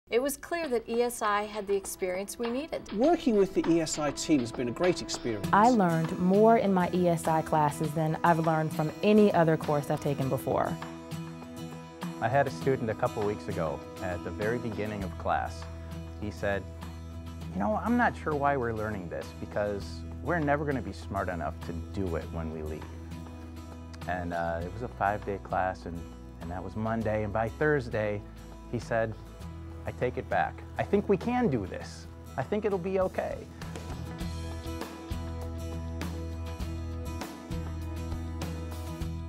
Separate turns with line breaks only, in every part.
It was clear that ESI had the experience we needed.
Working with the ESI team has been a great experience.
I learned more in my ESI classes than I've learned from any other course I've taken before.
I had a student a couple weeks ago at the very beginning of class. He said, "You know, I'm not sure why we're learning this because we're never going to be smart enough to do it when we leave." And it was a 5-day class, and that was Monday, and by Thursday he said, "I take it back. I think we can do this. I think it'll be okay."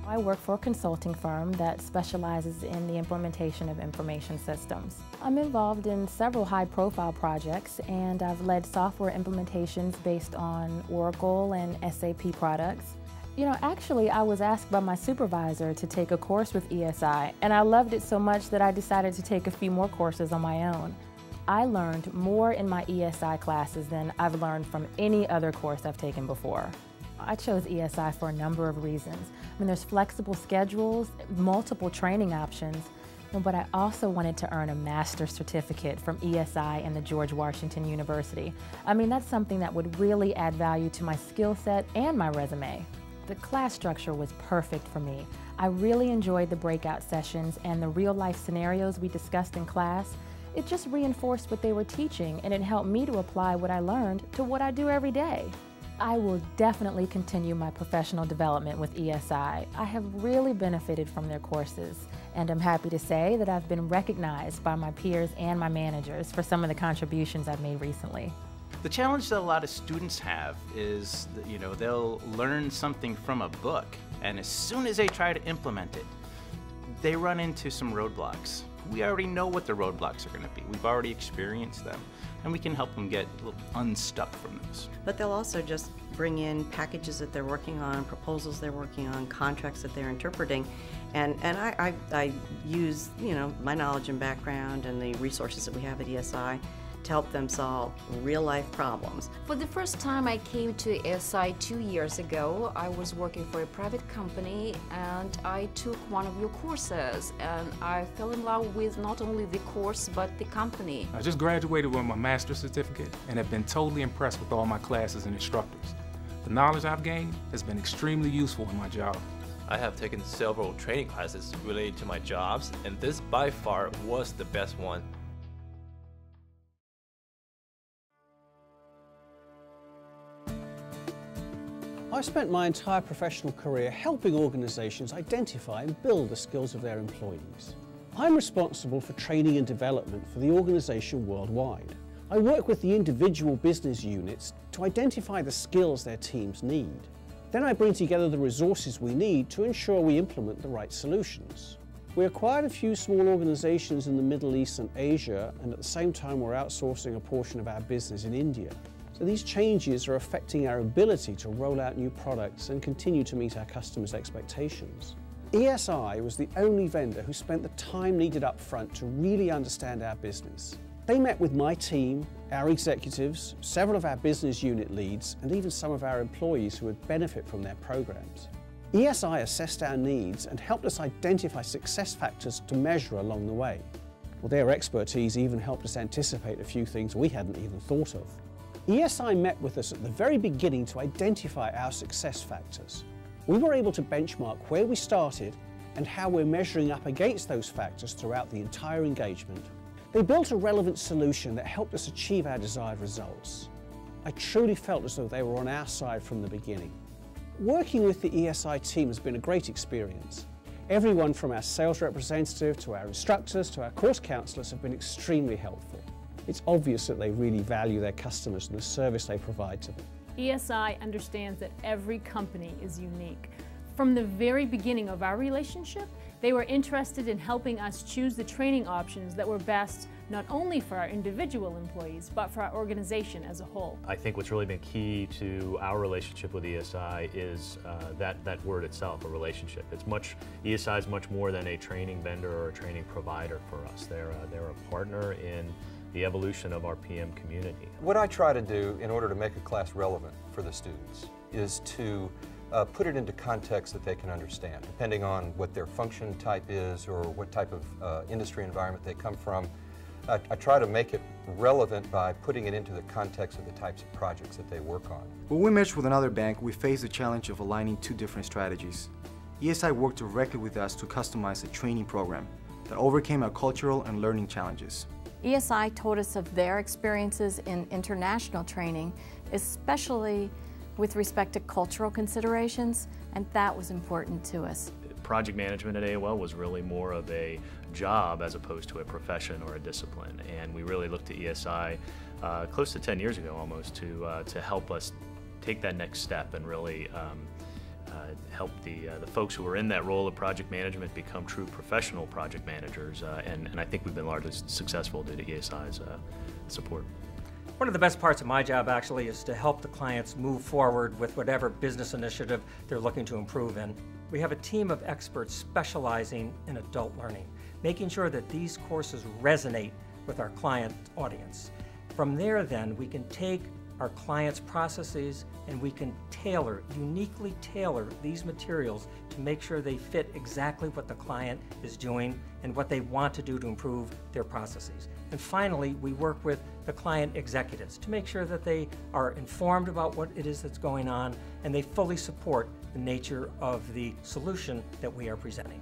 I work for a consulting firm that specializes in the implementation of information systems. I'm involved in several high-profile projects, and I've led software implementations based on Oracle and SAP products. You know, actually, I was asked by my supervisor to take a course with ESI, and I loved it so much that I decided to take a few more courses on my own. I learned more in my ESI classes than I've learned from any other course I've taken before. I chose ESI for a number of reasons. I mean, there's flexible schedules, multiple training options, but I also wanted to earn a master's certificate from ESI and the George Washington University. I mean, that's something that would really add value to my skill set and my resume. The class structure was perfect for me. I really enjoyed the breakout sessions and the real-life scenarios we discussed in class. It just reinforced what they were teaching, and it helped me to apply what I learned to what I do every day. I will definitely continue my professional development with ESI. I have really benefited from their courses, and I'm happy to say that I've been recognized by my peers and my managers for some of the contributions I've made recently.
The challenge that a lot of students have is that, they'll learn something from a book, and as soon as they try to implement it, they run into some roadblocks. We already know what the roadblocks are going to be. We've already experienced them, and we can help them get a little unstuck from those.
But they'll also just bring in packages that they're working on, proposals they're working on, contracts that they're interpreting, and I use my knowledge and background and the resources that we have at ESI to help them solve real-life problems.
For the first time I came to ESI 2 years ago, I was working for a private company, and I took one of your courses, and I fell in love with not only the course but the company.
I just graduated with my master's certificate and have been totally impressed with all my classes and instructors. The knowledge I've gained has been extremely useful in my job.
I have taken several training classes related to my jobs, and this by far was the best one.
I've spent my entire professional career helping organisations identify and build the skills of their employees. I'm responsible for training and development for the organisation worldwide. I work with the individual business units to identify the skills their teams need. Then I bring together the resources we need to ensure we implement the right solutions. We acquired a few small organisations in the Middle East and Asia, and at the same time we're outsourcing a portion of our business in India. So these changes are affecting our ability to roll out new products and continue to meet our customers' expectations. ESI was the only vendor who spent the time needed up front to really understand our business. They met with my team, our executives, several of our business unit leads, and even some of our employees who would benefit from their programs. ESI assessed our needs and helped us identify success factors to measure along the way. Well, their expertise even helped us anticipate a few things we hadn't even thought of. ESI met with us at the very beginning to identify our success factors. We were able to benchmark where we started and how we're measuring up against those factors throughout the entire engagement. They built a relevant solution that helped us achieve our desired results. I truly felt as though they were on our side from the beginning. Working with the ESI team has been a great experience. Everyone from our sales representative to our instructors to our course counsellors have been extremely helpful. It's obvious that they really value their customers and the service they provide to them.
ESI understands that every company is unique. From the very beginning of our relationship, they were interested in helping us choose the training options that were best not only for our individual employees, but for our organization as a whole.
I think what's really been key to our relationship with ESI is that word itself, a relationship. ESI is much more than a training vendor or a training provider for us. They're a partner in the evolution of our PM community.
What I try to do in order to make a class relevant for the students is to put it into context that they can understand, depending on what their function type is or what type of industry environment they come from. I try to make it relevant by putting it into the context of the types of projects that they work on.
When we merged with another bank, we faced the challenge of aligning two different strategies. ESI worked directly with us to customize a training program that overcame our cultural and learning challenges.
ESI told us of their experiences in international training, especially with respect to cultural considerations, and that was important to us.
Project management at AOL was really more of a job as opposed to a profession or a discipline, and we really looked to ESI close to 10 years ago almost to help us take that next step and really help the folks who are in that role of project management become true professional project managers, and I think we've been largely successful due to ESI's support.
One of the best parts of my job actually is to help the clients move forward with whatever business initiative they're looking to improve in. We have a team of experts specializing in adult learning, making sure that these courses resonate with our client audience. From there then, we can take our clients' processes and we can uniquely tailor these materials to make sure they fit exactly what the client is doing and what they want to do to improve their processes. And finally, we work with the client executives to make sure that they are informed about what it is that's going on and they fully support the nature of the solution that we are presenting.